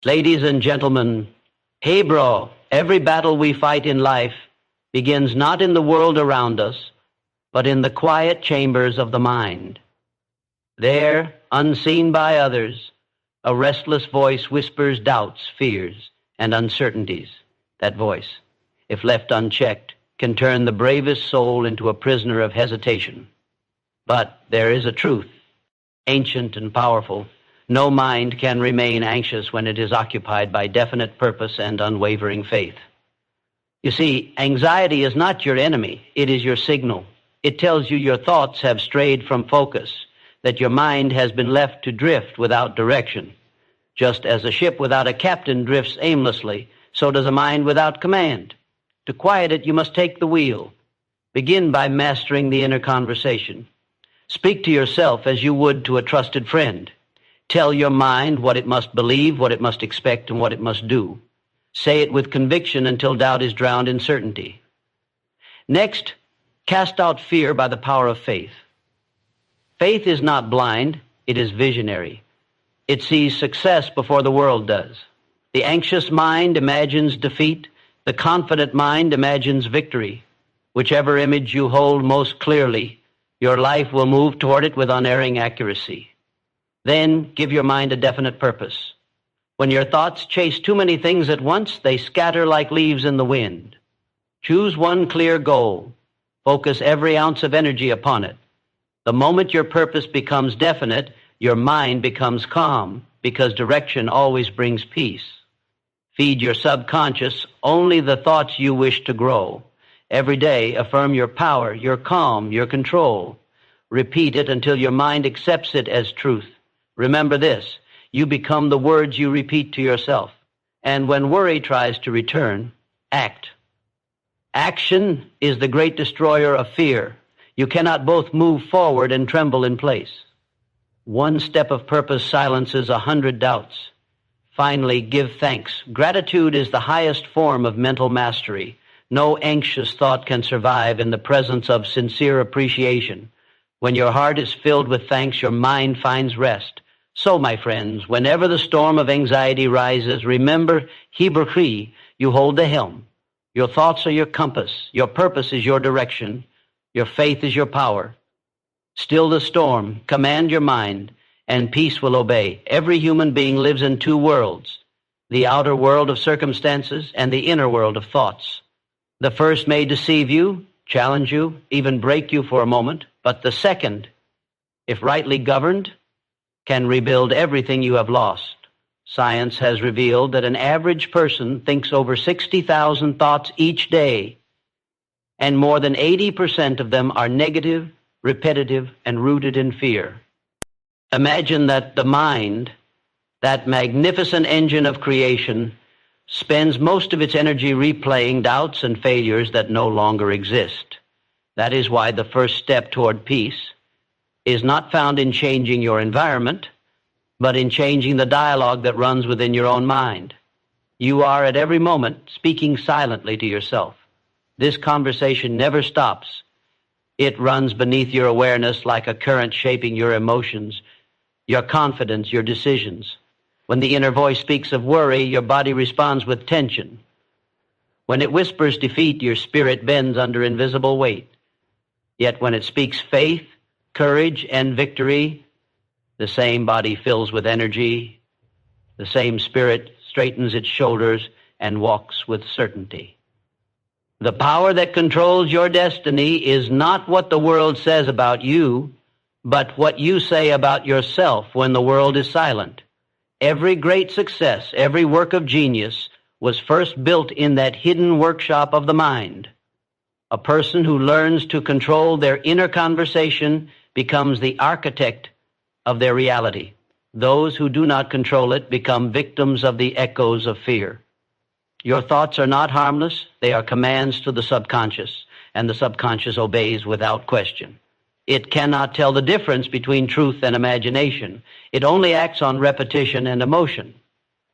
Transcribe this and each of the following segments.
Ladies and gentlemen, hey bro, every battle we fight in life begins not in the world around us, but in the quiet chambers of the mind. There, unseen by others, a restless voice whispers doubts, fears, and uncertainties. That voice, if left unchecked, can turn the bravest soul into a prisoner of hesitation. But there is a truth, ancient and powerful. No mind can remain anxious when it is occupied by definite purpose and unwavering faith. You see, anxiety is not your enemy, it is your signal. It tells you your thoughts have strayed from focus, that your mind has been left to drift without direction. Just as a ship without a captain drifts aimlessly, so does a mind without command. To quiet it, you must take the wheel. Begin by mastering the inner conversation. Speak to yourself as you would to a trusted friend. Tell your mind what it must believe, what it must expect, and what it must do. Say it with conviction until doubt is drowned in certainty. Next, cast out fear by the power of faith. Faith is not blind, it is visionary. It sees success before the world does. The anxious mind imagines defeat. The confident mind imagines victory. Whichever image you hold most clearly, your life will move toward it with unerring accuracy. Then give your mind a definite purpose. When your thoughts chase too many things at once, they scatter like leaves in the wind. Choose one clear goal. Focus every ounce of energy upon it. The moment your purpose becomes definite, your mind becomes calm, because direction always brings peace. Feed your subconscious only the thoughts you wish to grow. Every day, affirm your power, your calm, your control. Repeat it until your mind accepts it as truth. Remember this, you become the words you repeat to yourself. And when worry tries to return, act. Action is the great destroyer of fear. You cannot both move forward and tremble in place. One step of purpose silences 100 doubts. Finally, give thanks. Gratitude is the highest form of mental mastery. No anxious thought can survive in the presence of sincere appreciation. When your heart is filled with thanks, your mind finds rest. So, my friends, whenever the storm of anxiety rises, remember, Hibrchi, you hold the helm. Your thoughts are your compass. Your purpose is your direction. Your faith is your power. Still the storm, command your mind, and peace will obey. Every human being lives in two worlds, the outer world of circumstances and the inner world of thoughts. The first may deceive you, challenge you, even break you for a moment, but the second, if rightly governed, can rebuild everything you have lost. Science has revealed that an average person thinks over 60,000 thoughts each day, and more than 80% of them are negative, repetitive, and rooted in fear. Imagine that the mind, that magnificent engine of creation, spends most of its energy replaying doubts and failures that no longer exist. That is why the first step toward peace is not found in changing your environment, but in changing the dialogue that runs within your own mind. You are at every moment speaking silently to yourself. This conversation never stops. It runs beneath your awareness like a current shaping your emotions, your confidence, your decisions. When the inner voice speaks of worry, your body responds with tension. When it whispers defeat, your spirit bends under invisible weight. Yet when it speaks faith, courage, and victory, the same body fills with energy, the same spirit straightens its shoulders and walks with certainty. The power that controls your destiny is not what the world says about you, but what you say about yourself when the world is silent. Every great success, every work of genius was first built in that hidden workshop of the mind. A person who learns to control their inner conversation becomes the architect of their reality. Those who do not control it become victims of the echoes of fear. Your thoughts are not harmless. They are commands to the subconscious, and the subconscious obeys without question. It cannot tell the difference between truth and imagination. It only acts on repetition and emotion.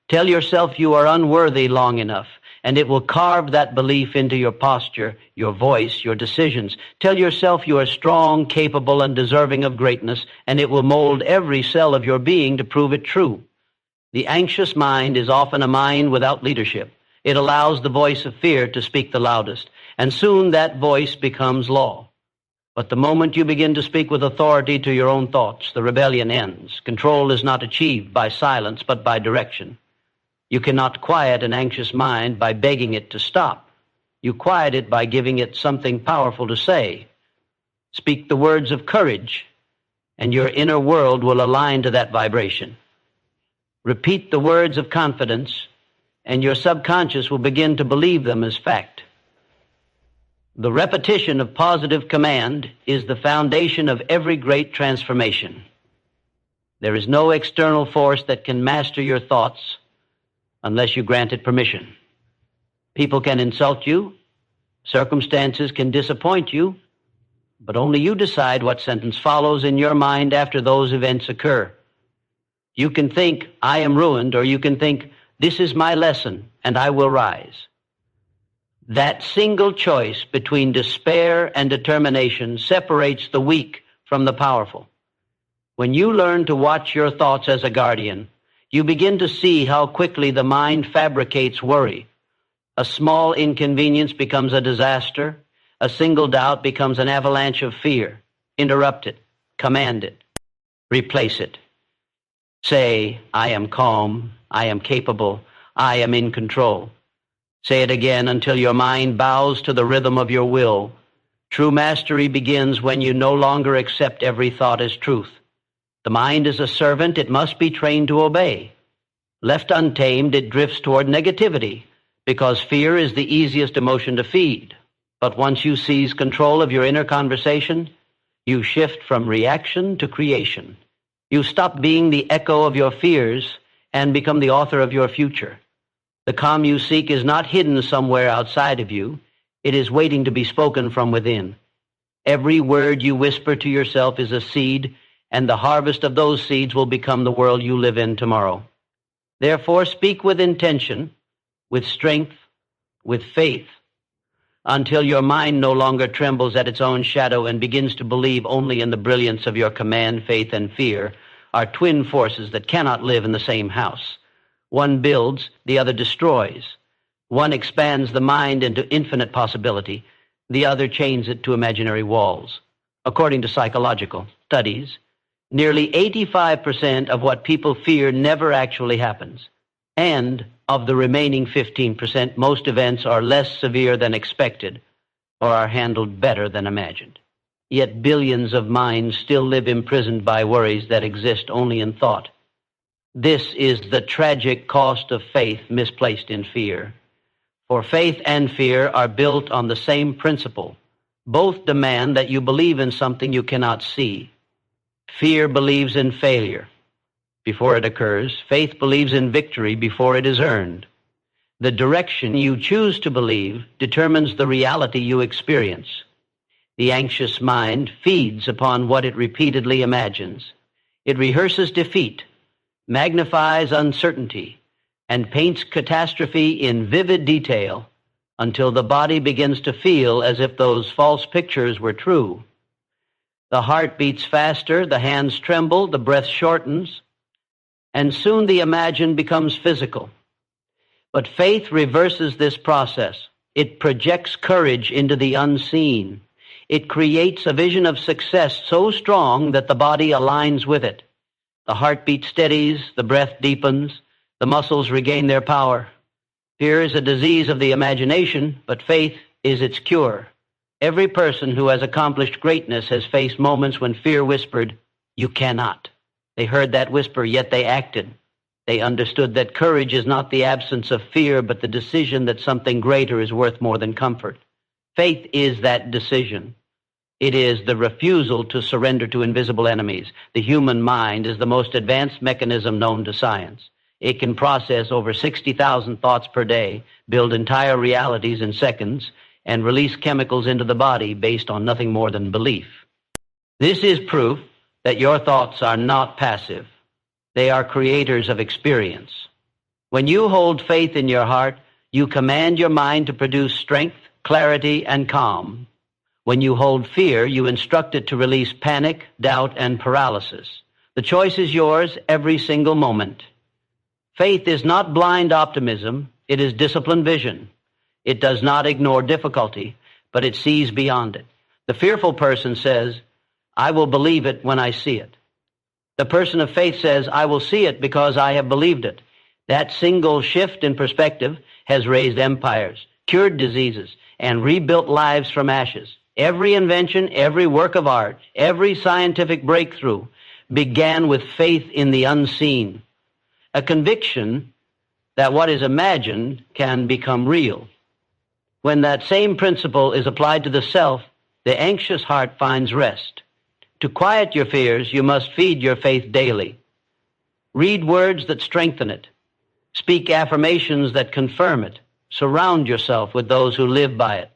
Tell yourself you are unworthy long enough, and it will carve that belief into your posture, your voice, your decisions. Tell yourself you are strong, capable, and deserving of greatness, and it will mold every cell of your being to prove it true. The anxious mind is often a mind without leadership. It allows the voice of fear to speak the loudest, and soon that voice becomes law. But the moment you begin to speak with authority to your own thoughts, the rebellion ends. Control is not achieved by silence, but by direction. You cannot quiet an anxious mind by begging it to stop. You quiet it by giving it something powerful to say. Speak the words of courage, and your inner world will align to that vibration. Repeat the words of confidence, and your subconscious will begin to believe them as fact. The repetition of positive command is the foundation of every great transformation. There is no external force that can master your thoughts unless you grant it permission. People can insult you, circumstances can disappoint you, but only you decide what sentence follows in your mind after those events occur. You can think, I am ruined, or you can think, this is my lesson, and I will rise. That single choice between despair and determination separates the weak from the powerful. When you learn to watch your thoughts as a guardian, you begin to see how quickly the mind fabricates worry. A small inconvenience becomes a disaster. A single doubt becomes an avalanche of fear. Interrupt it. Command it. Replace it. Say, I am calm. I am capable. I am in control. Say it again until your mind bows to the rhythm of your will. True mastery begins when you no longer accept every thought as truth. The mind is a servant. It must be trained to obey. Left untamed, it drifts toward negativity because fear is the easiest emotion to feed. But once you seize control of your inner conversation, you shift from reaction to creation. You stop being the echo of your fears and become the author of your future. The calm you seek is not hidden somewhere outside of you. It is waiting to be spoken from within. Every word you whisper to yourself is a seed, and the harvest of those seeds will become the world you live in tomorrow. Therefore, speak with intention, with strength, with faith, until your mind no longer trembles at its own shadow and begins to believe only in the brilliance of your command. Faith and fear are twin forces that cannot live in the same house. One builds, the other destroys. One expands the mind into infinite possibility. The other chains it to imaginary walls. According to psychological studies, nearly 85% of what people fear never actually happens. And of the remaining 15%, most events are less severe than expected or are handled better than imagined. Yet billions of minds still live imprisoned by worries that exist only in thought. This is the tragic cost of faith misplaced in fear. For faith and fear are built on the same principle. Both demand that you believe in something you cannot see. Fear believes in failure before it occurs. Faith believes in victory before it is earned. The direction you choose to believe determines the reality you experience. The anxious mind feeds upon what it repeatedly imagines. It rehearses defeat, magnifies uncertainty, and paints catastrophe in vivid detail until the body begins to feel as if those false pictures were true. The heart beats faster, the hands tremble, the breath shortens, and soon the imagined becomes physical. But faith reverses this process. It projects courage into the unseen. It creates a vision of success so strong that the body aligns with it. The heartbeat steadies, the breath deepens, the muscles regain their power. Fear is a disease of the imagination, but faith is its cure. Every person who has accomplished greatness has faced moments when fear whispered, "You cannot." They heard that whisper, yet they acted. They understood that courage is not the absence of fear, but the decision that something greater is worth more than comfort. Faith is that decision. It is the refusal to surrender to invisible enemies. The human mind is the most advanced mechanism known to science. It can process over 60,000 thoughts per day, build entire realities in seconds, and release chemicals into the body based on nothing more than belief. This is proof that your thoughts are not passive. They are creators of experience. When you hold faith in your heart, you command your mind to produce strength, clarity, and calm. When you hold fear, you instruct it to release panic, doubt, and paralysis. The choice is yours every single moment. Faith is not blind optimism, it is disciplined vision. It does not ignore difficulty, but it sees beyond it. The fearful person says, I will believe it when I see it. The person of faith says, I will see it because I have believed it. That single shift in perspective has raised empires, cured diseases, and rebuilt lives from ashes. Every invention, every work of art, every scientific breakthrough began with faith in the unseen, a conviction that what is imagined can become real. When that same principle is applied to the self, the anxious heart finds rest. To quiet your fears, you must feed your faith daily. Read words that strengthen it. Speak affirmations that confirm it. Surround yourself with those who live by it.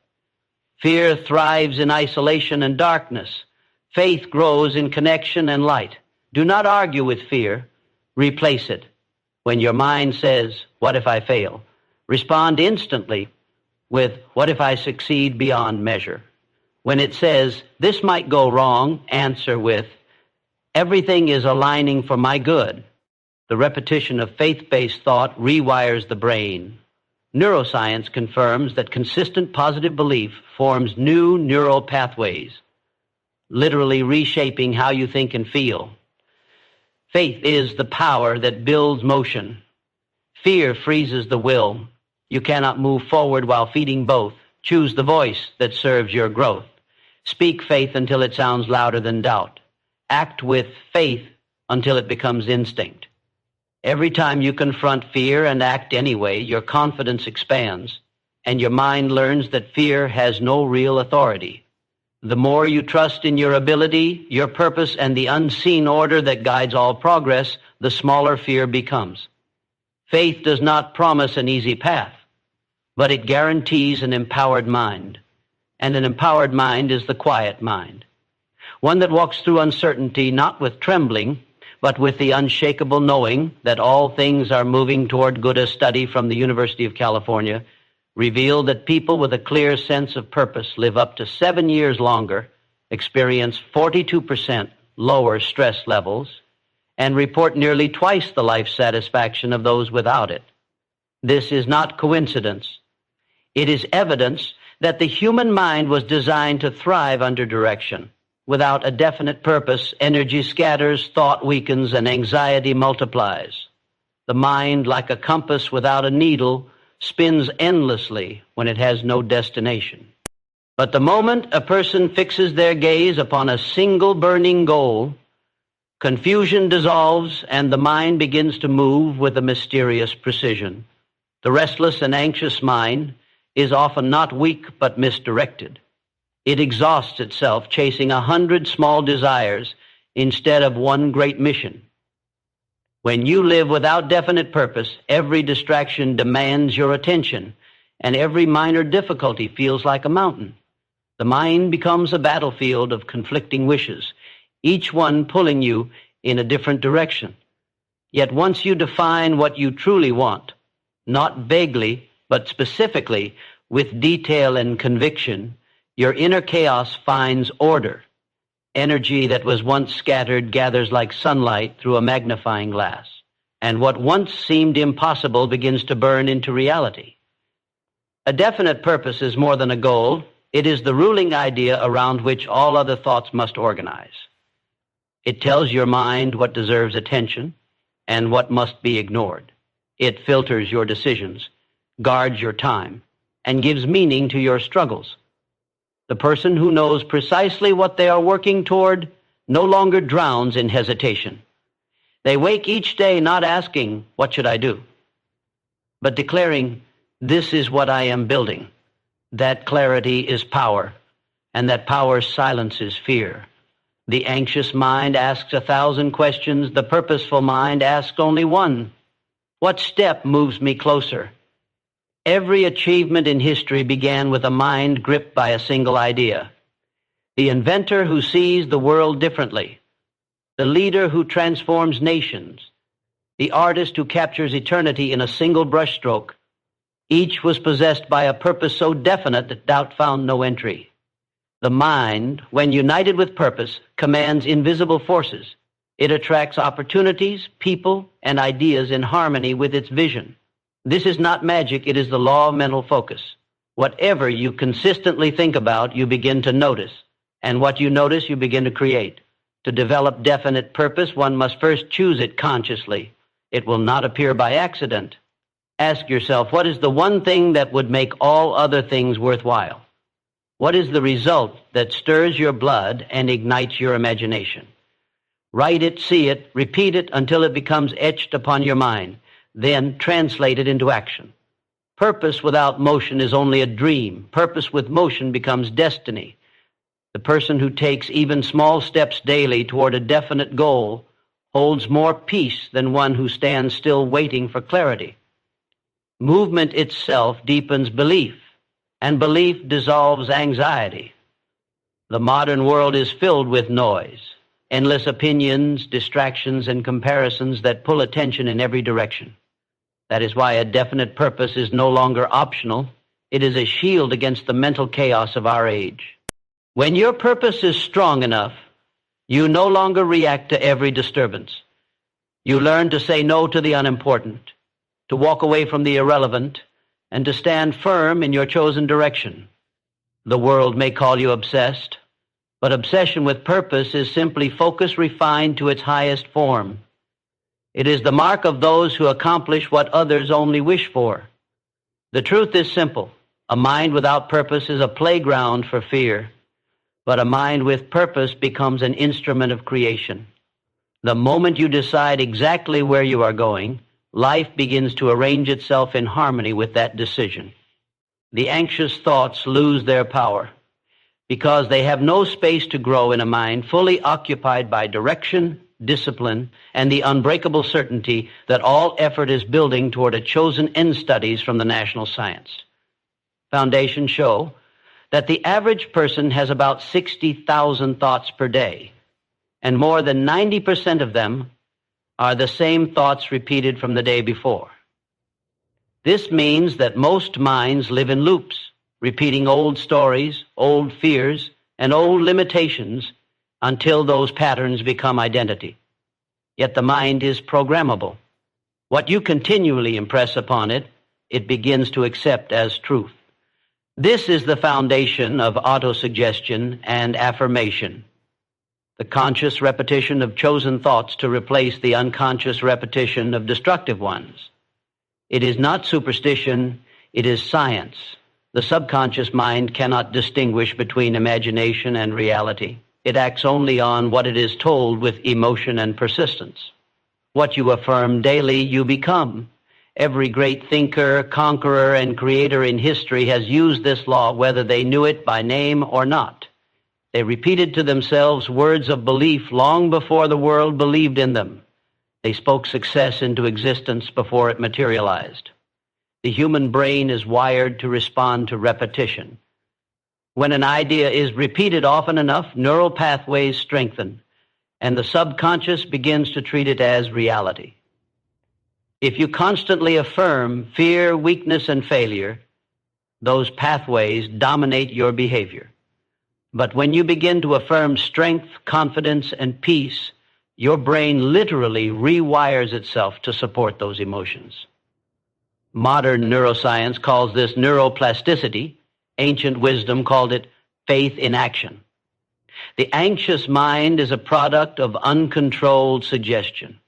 Fear thrives in isolation and darkness. Faith grows in connection and light. Do not argue with fear. Replace it. When your mind says, what if I fail? Respond instantly with, what if I succeed beyond measure? When it says, this might go wrong, answer with, everything is aligning for my good. The repetition of faith-based thought rewires the brain. Neuroscience confirms that consistent positive belief forms new neural pathways, literally reshaping how you think and feel. Faith is the power that builds motion. Fear freezes the will. You cannot move forward while feeding both. Choose the voice that serves your growth. Speak faith until it sounds louder than doubt. Act with faith until it becomes instinct. Every time you confront fear and act anyway, your confidence expands, and your mind learns that fear has no real authority. The more you trust in your ability, your purpose, and the unseen order that guides all progress, the smaller fear becomes. Faith does not promise an easy path, but it guarantees an empowered mind. And an empowered mind is the quiet mind, one that walks through uncertainty not with trembling, but with the unshakable knowing that all things are moving toward good. A study from the University of California revealed that people with a clear sense of purpose live up to 7 years longer, experience 42% lower stress levels, and report nearly twice the life satisfaction of those without it. This is not coincidence. It is evidence that the human mind was designed to thrive under direction. Without a definite purpose, energy scatters, thought weakens, and anxiety multiplies. The mind, like a compass without a needle, spins endlessly when it has no destination. But the moment a person fixes their gaze upon a single burning goal, confusion dissolves and the mind begins to move with a mysterious precision. The restless and anxious mind is often not weak but misdirected. It exhausts itself chasing 100 small desires instead of one great mission. When you live without definite purpose, every distraction demands your attention, and every minor difficulty feels like a mountain. The mind becomes a battlefield of conflicting wishes, each one pulling you in a different direction. Yet once you define what you truly want, not vaguely, but specifically, with detail and conviction, your inner chaos finds order. Energy that was once scattered gathers like sunlight through a magnifying glass, and what once seemed impossible begins to burn into reality. A definite purpose is more than a goal. It is the ruling idea around which all other thoughts must organize. It tells your mind what deserves attention and what must be ignored. It filters your decisions, guards your time, and gives meaning to your struggles. The person who knows precisely what they are working toward no longer drowns in hesitation. They wake each day not asking, what should I do? But declaring, this is what I am building. That clarity is power, and that power silences fear. The anxious mind asks 1,000 questions. The purposeful mind asks only one. What step moves me closer? Every achievement in history began with a mind gripped by a single idea. The inventor who sees the world differently, the leader who transforms nations, the artist who captures eternity in a single brushstroke, each was possessed by a purpose so definite that doubt found no entry. The mind, when united with purpose, commands invisible forces. It attracts opportunities, people, and ideas in harmony with its vision. This is not magic, it is the law of mental focus. Whatever you consistently think about, you begin to notice. And what you notice, you begin to create. To develop definite purpose, one must first choose it consciously. It will not appear by accident. Ask yourself, what is the one thing that would make all other things worthwhile? What is the result that stirs your blood and ignites your imagination? Write it, see it, repeat it until it becomes etched upon your mind. Then translate it into action. Purpose without motion is only a dream. Purpose with motion becomes destiny. The person who takes even small steps daily toward a definite goal holds more peace than one who stands still waiting for clarity. Movement itself deepens belief, and belief dissolves anxiety. The modern world is filled with noise, endless opinions, distractions, and comparisons that pull attention in every direction. That is why a definite purpose is no longer optional. It is a shield against the mental chaos of our age. When your purpose is strong enough, you no longer react to every disturbance. You learn to say no to the unimportant, to walk away from the irrelevant, and to stand firm in your chosen direction. The world may call you obsessed, but obsession with purpose is simply focus refined to its highest form. It is the mark of those who accomplish what others only wish for. The truth is simple. A mind without purpose is a playground for fear, but a mind with purpose becomes an instrument of creation. The moment you decide exactly where you are going, life begins to arrange itself in harmony with that decision. The anxious thoughts lose their power because they have no space to grow in a mind fully occupied by direction, discipline, and the unbreakable certainty that all effort is building toward a chosen end studies from the national science. Foundations show that the average person has about 60,000 thoughts per day, and more than 90% of them are the same thoughts repeated from the day before. This means that most minds live in loops, repeating old stories, old fears, and old limitations until those patterns become identity. Yet the mind is programmable. What you continually impress upon it, it begins to accept as truth. This is the foundation of autosuggestion and affirmation, the conscious repetition of chosen thoughts to replace the unconscious repetition of destructive ones. It is not superstition, it is science. The subconscious mind cannot distinguish between imagination and reality. It acts only on what it is told with emotion and persistence. What you affirm daily, you become. Every great thinker, conqueror, and creator in history has used this law, whether they knew it by name or not. They repeated to themselves words of belief long before the world believed in them. They spoke success into existence before it materialized. The human brain is wired to respond to repetition. When an idea is repeated often enough, neural pathways strengthen, and the subconscious begins to treat it as reality. If you constantly affirm fear, weakness, and failure, those pathways dominate your behavior. But when you begin to affirm strength, confidence, and peace, your brain literally rewires itself to support those emotions. Modern neuroscience calls this neuroplasticity. Ancient wisdom called it faith in action. The anxious mind is a product of uncontrolled suggestion.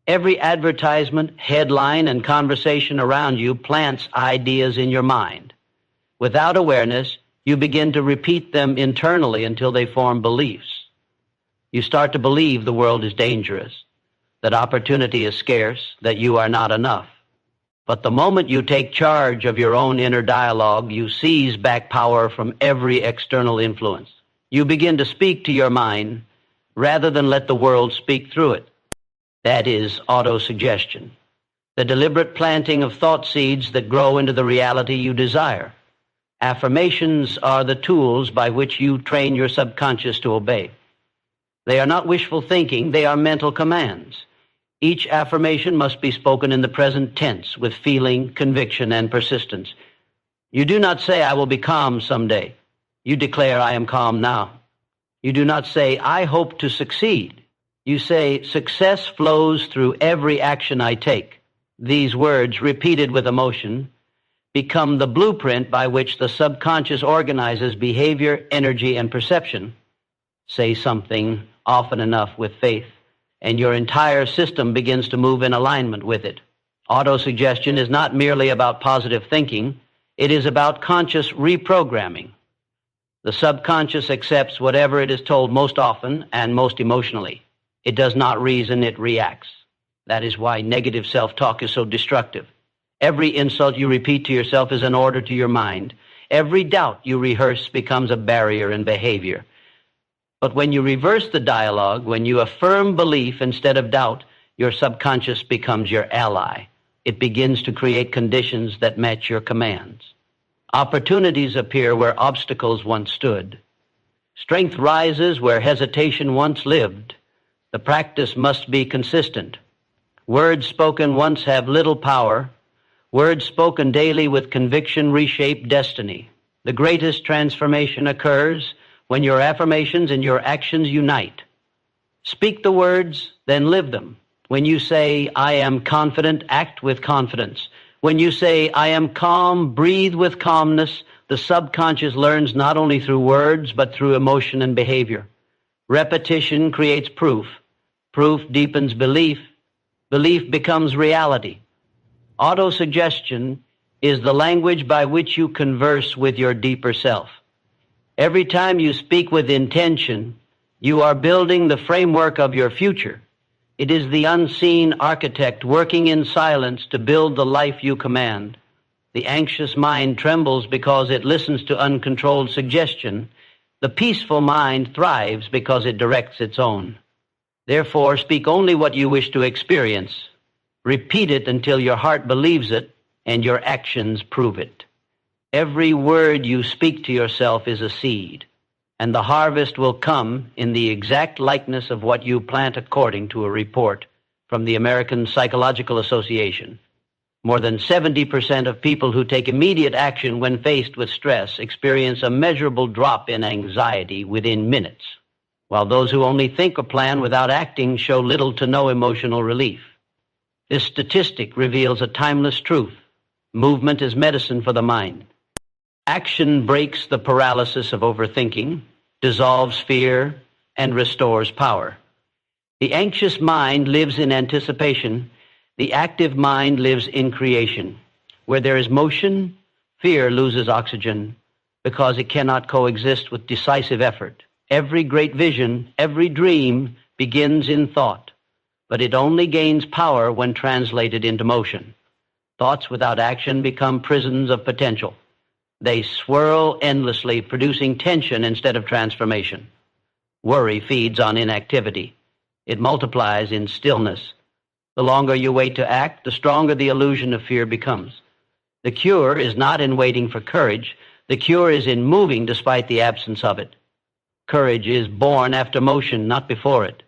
Every advertisement, headline, and conversation around you plants ideas in your mind. Without awareness, you begin to repeat them internally until they form beliefs. You start to believe the world is dangerous, that opportunity is scarce, that you are not enough. But the moment you take charge of your own inner dialogue, you seize back power from every external influence. You begin to speak to your mind rather than let the world speak through it. That is autosuggestion, the deliberate planting of thought seeds that grow into the reality you desire. Affirmations are the tools by which you train your subconscious to obey. They are not wishful thinking, they are mental commands. Each affirmation must be spoken in the present tense with feeling, conviction, and persistence. You do not say, I will be calm someday. You declare, I am calm now. You do not say, I hope to succeed. You say, success flows through every action I take. These words, repeated with emotion, become the blueprint by which the subconscious organizes behavior, energy, and perception. Say something often enough with faith, and your entire system begins to move in alignment with it. Autosuggestion is not merely about positive thinking. It is about conscious reprogramming. The subconscious accepts whatever it is told most often and most emotionally. It does not reason, it reacts. That is why negative self-talk is so destructive. Every insult you repeat to yourself is an order to your mind. Every doubt you rehearse becomes a barrier in behavior. But when you reverse the dialogue, when you affirm belief instead of doubt, your subconscious becomes your ally. It begins to create conditions that match your commands. Opportunities appear where obstacles once stood. Strength rises where hesitation once lived. The practice must be consistent. Words spoken once have little power. Words spoken daily with conviction reshape destiny. The greatest transformation occurs when your affirmations and your actions unite. Speak the words, then live them. When you say, I am confident, act with confidence. When you say, I am calm, breathe with calmness. The subconscious learns not only through words, but through emotion and behavior. Repetition creates proof. Proof deepens belief. Belief becomes reality. Autosuggestion is the language by which you converse with your deeper self. Every time you speak with intention, you are building the framework of your future. It is the unseen architect working in silence to build the life you command. The anxious mind trembles because it listens to uncontrolled suggestion. The peaceful mind thrives because it directs its own. Therefore, speak only what you wish to experience. Repeat it until your heart believes it and your actions prove it. Every word you speak to yourself is a seed, and the harvest will come in the exact likeness of what you plant, according to a report from the American Psychological Association. More than 70% of people who take immediate action when faced with stress experience a measurable drop in anxiety within minutes, while those who only think or plan without acting show little to no emotional relief. This statistic reveals a timeless truth. Movement is medicine for the mind. Action breaks the paralysis of overthinking, dissolves fear, and restores power. The anxious mind lives in anticipation. The active mind lives in creation. Where there is motion, fear loses oxygen because it cannot coexist with decisive effort. Every great vision, every dream begins in thought, but it only gains power when translated into motion. Thoughts without action become prisons of potential. They swirl endlessly, producing tension instead of transformation. Worry feeds on inactivity. It multiplies in stillness. The longer you wait to act, the stronger the illusion of fear becomes. The cure is not in waiting for courage. The cure is in moving despite the absence of it. Courage is born after motion, not before it.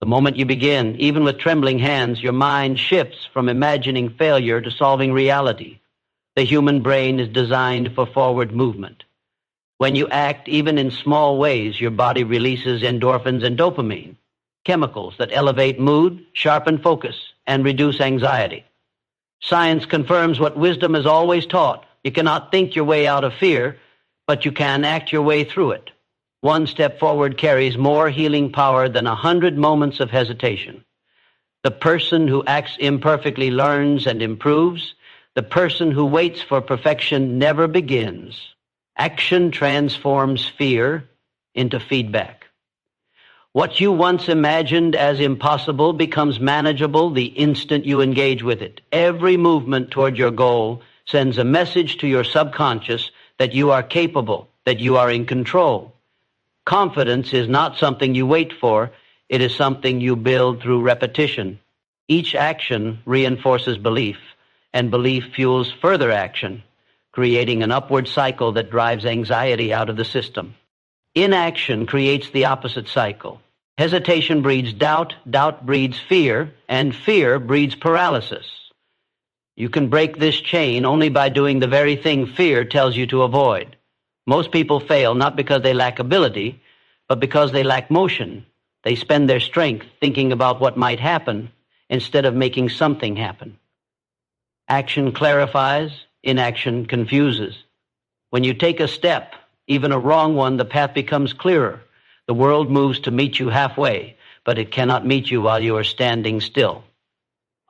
The moment you begin, even with trembling hands, your mind shifts from imagining failure to solving reality. The human brain is designed for forward movement. When you act, even in small ways, your body releases endorphins and dopamine, chemicals that elevate mood, sharpen focus, and reduce anxiety. Science confirms what wisdom has always taught. You cannot think your way out of fear, but you can act your way through it. One step forward carries more healing power than 100 moments of hesitation. The person who acts imperfectly learns and improves. The person who waits for perfection never begins. Action transforms fear into feedback. What you once imagined as impossible becomes manageable the instant you engage with it. Every movement toward your goal sends a message to your subconscious that you are capable, that you are in control. Confidence is not something you wait for. It is something you build through repetition. Each action reinforces belief, and belief fuels further action, creating an upward cycle that drives anxiety out of the system. Inaction creates the opposite cycle. Hesitation breeds doubt, doubt breeds fear, and fear breeds paralysis. You can break this chain only by doing the very thing fear tells you to avoid. Most people fail not because they lack ability, but because they lack motion. They spend their strength thinking about what might happen instead of making something happen. Action clarifies, inaction confuses. When you take a step, even a wrong one, the path becomes clearer. The world moves to meet you halfway, but it cannot meet you while you are standing still.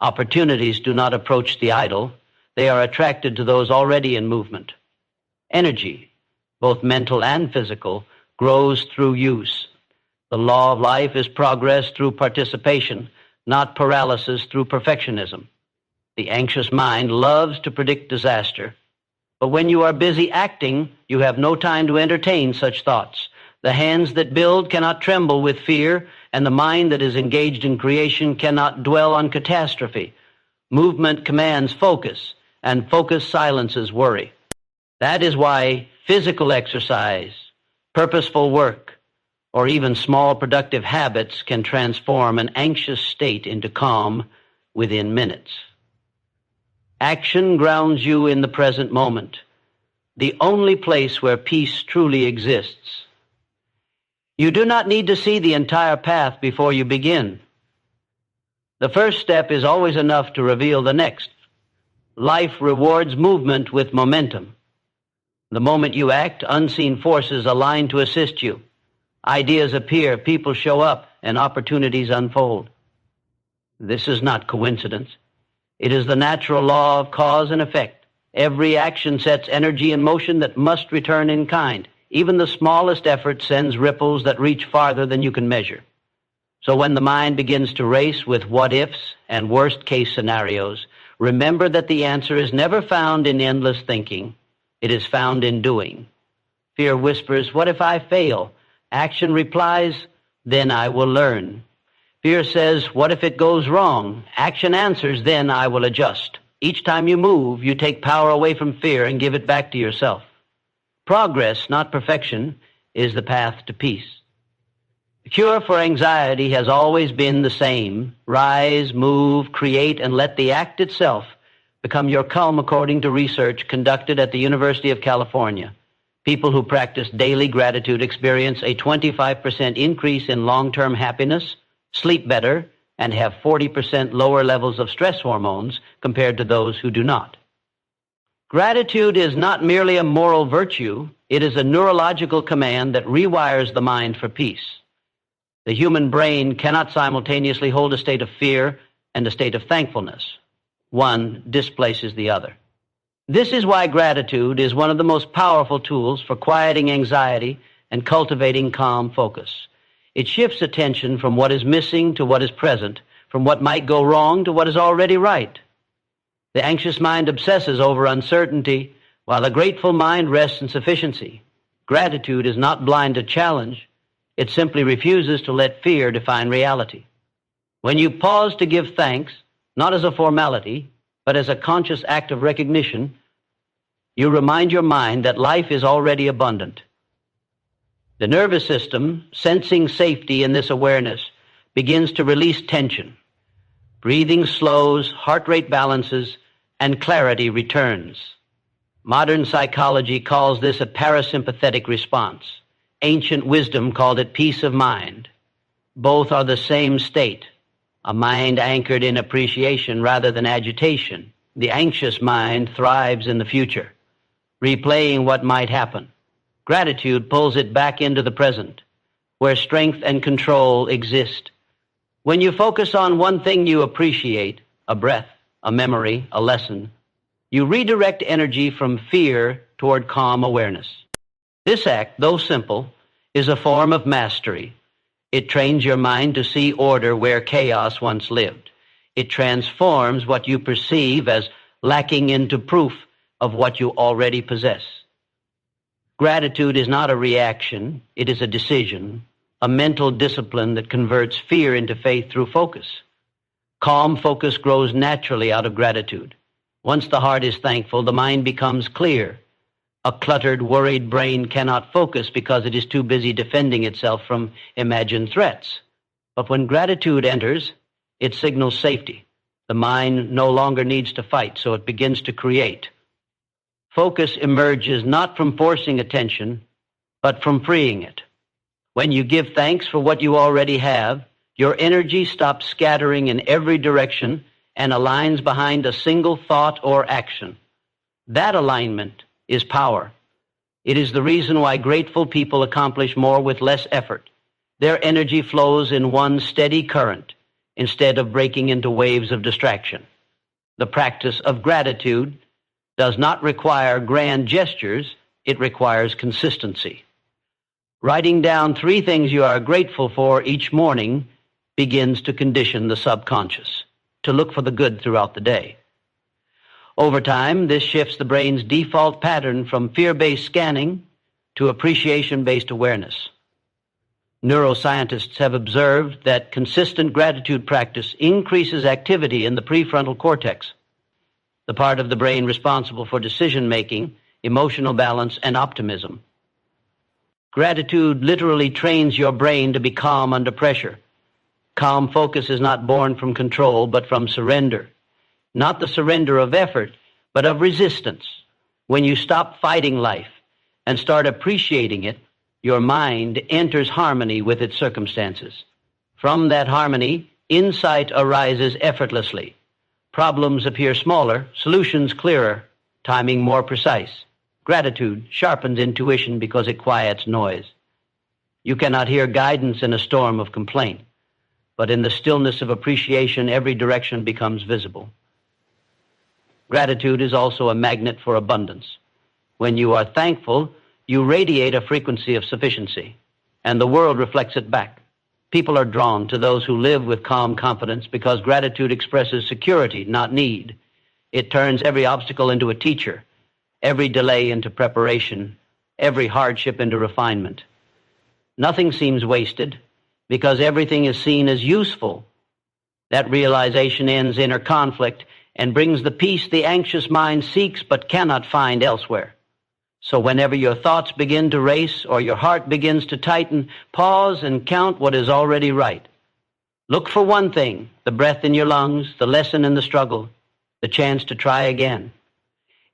Opportunities do not approach the idle. They are attracted to those already in movement. Energy, both mental and physical, grows through use. The law of life is progress through participation, not paralysis through perfectionism. The anxious mind loves to predict disaster, but when you are busy acting, you have no time to entertain such thoughts. The hands that build cannot tremble with fear, and the mind that is engaged in creation cannot dwell on catastrophe. Movement commands focus, and focus silences worry. That is why physical exercise, purposeful work, or even small productive habits can transform an anxious state into calm within minutes. Action grounds you in the present moment, the only place where peace truly exists. You do not need to see the entire path before you begin. The first step is always enough to reveal the next. Life rewards movement with momentum. The moment you act, unseen forces align to assist you. Ideas appear, people show up, and opportunities unfold. This is not coincidence. It is the natural law of cause and effect. Every action sets energy in motion that must return in kind. Even the smallest effort sends ripples that reach farther than you can measure. So when the mind begins to race with what-ifs and worst-case scenarios, remember that the answer is never found in endless thinking. It is found in doing. Fear whispers, "What if I fail?" Action replies, "Then I will learn." Fear says, "What if it goes wrong?" Action answers, "Then I will adjust." Each time you move, you take power away from fear and give it back to yourself. Progress, not perfection, is the path to peace. The cure for anxiety has always been the same. Rise, move, create, and let the act itself become your calm, according to research conducted at the University of California. People who practice daily gratitude experience a 25% increase in long-term happiness, sleep better, and have 40% lower levels of stress hormones compared to those who do not. Gratitude is not merely a moral virtue, it is a neurological command that rewires the mind for peace. The human brain cannot simultaneously hold a state of fear and a state of thankfulness. One displaces the other. This is why gratitude is one of the most powerful tools for quieting anxiety and cultivating calm focus. It shifts attention from what is missing to what is present, from what might go wrong to what is already right. The anxious mind obsesses over uncertainty, while the grateful mind rests in sufficiency. Gratitude is not blind to challenge. It simply refuses to let fear define reality. When you pause to give thanks, not as a formality, but as a conscious act of recognition, you remind your mind that life is already abundant. The nervous system, sensing safety in this awareness, begins to release tension. Breathing slows, heart rate balances, and clarity returns. Modern psychology calls this a parasympathetic response. Ancient wisdom called it peace of mind. Both are the same state, a mind anchored in appreciation rather than agitation. The anxious mind thrives in the future, replaying what might happen. Gratitude pulls it back into the present, where strength and control exist. When you focus on one thing you appreciate, a breath, a memory, a lesson, you redirect energy from fear toward calm awareness. This act, though simple, is a form of mastery. It trains your mind to see order where chaos once lived. It transforms what you perceive as lacking into proof of what you already possess. Gratitude is not a reaction, it is a decision, a mental discipline that converts fear into faith through focus. Calm focus grows naturally out of gratitude. Once the heart is thankful, the mind becomes clear. A cluttered, worried brain cannot focus because it is too busy defending itself from imagined threats. But when gratitude enters, it signals safety. The mind no longer needs to fight, so it begins to create. Focus emerges not from forcing attention, but from freeing it. When you give thanks for what you already have, your energy stops scattering in every direction and aligns behind a single thought or action. That alignment is power. It is the reason why grateful people accomplish more with less effort. Their energy flows in one steady current instead of breaking into waves of distraction. The practice of gratitude does not require grand gestures, it requires consistency. Writing down 3 things you are grateful for each morning begins to condition the subconscious to look for the good throughout the day. Over time, this shifts the brain's default pattern from fear-based scanning to appreciation-based awareness. Neuroscientists have observed that consistent gratitude practice increases activity in the prefrontal cortex, the part of the brain responsible for decision-making, emotional balance, and optimism. Gratitude literally trains your brain to be calm under pressure. Calm focus is not born from control, but from surrender. Not the surrender of effort, but of resistance. When you stop fighting life and start appreciating it, your mind enters harmony with its circumstances. From that harmony, insight arises effortlessly. Problems appear smaller, solutions clearer, timing more precise. Gratitude sharpens intuition because it quiets noise. You cannot hear guidance in a storm of complaint, but in the stillness of appreciation, every direction becomes visible. Gratitude is also a magnet for abundance. When you are thankful, you radiate a frequency of sufficiency, and the world reflects it back. People are drawn to those who live with calm confidence because gratitude expresses security, not need. It turns every obstacle into a teacher, every delay into preparation, every hardship into refinement. Nothing seems wasted because everything is seen as useful. That realization ends inner conflict and brings the peace the anxious mind seeks but cannot find elsewhere. So whenever your thoughts begin to race or your heart begins to tighten, pause and count what is already right. Look for one thing, the breath in your lungs, the lesson in the struggle, the chance to try again.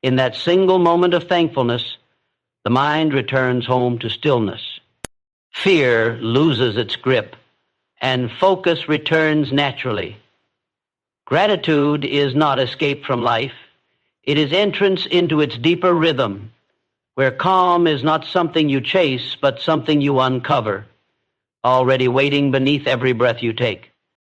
In that single moment of thankfulness, the mind returns home to stillness. Fear loses its grip, and focus returns naturally. Gratitude is not escape from life. It is entrance into its deeper rhythm, where calm is not something you chase, but something you uncover, already waiting beneath every breath you take.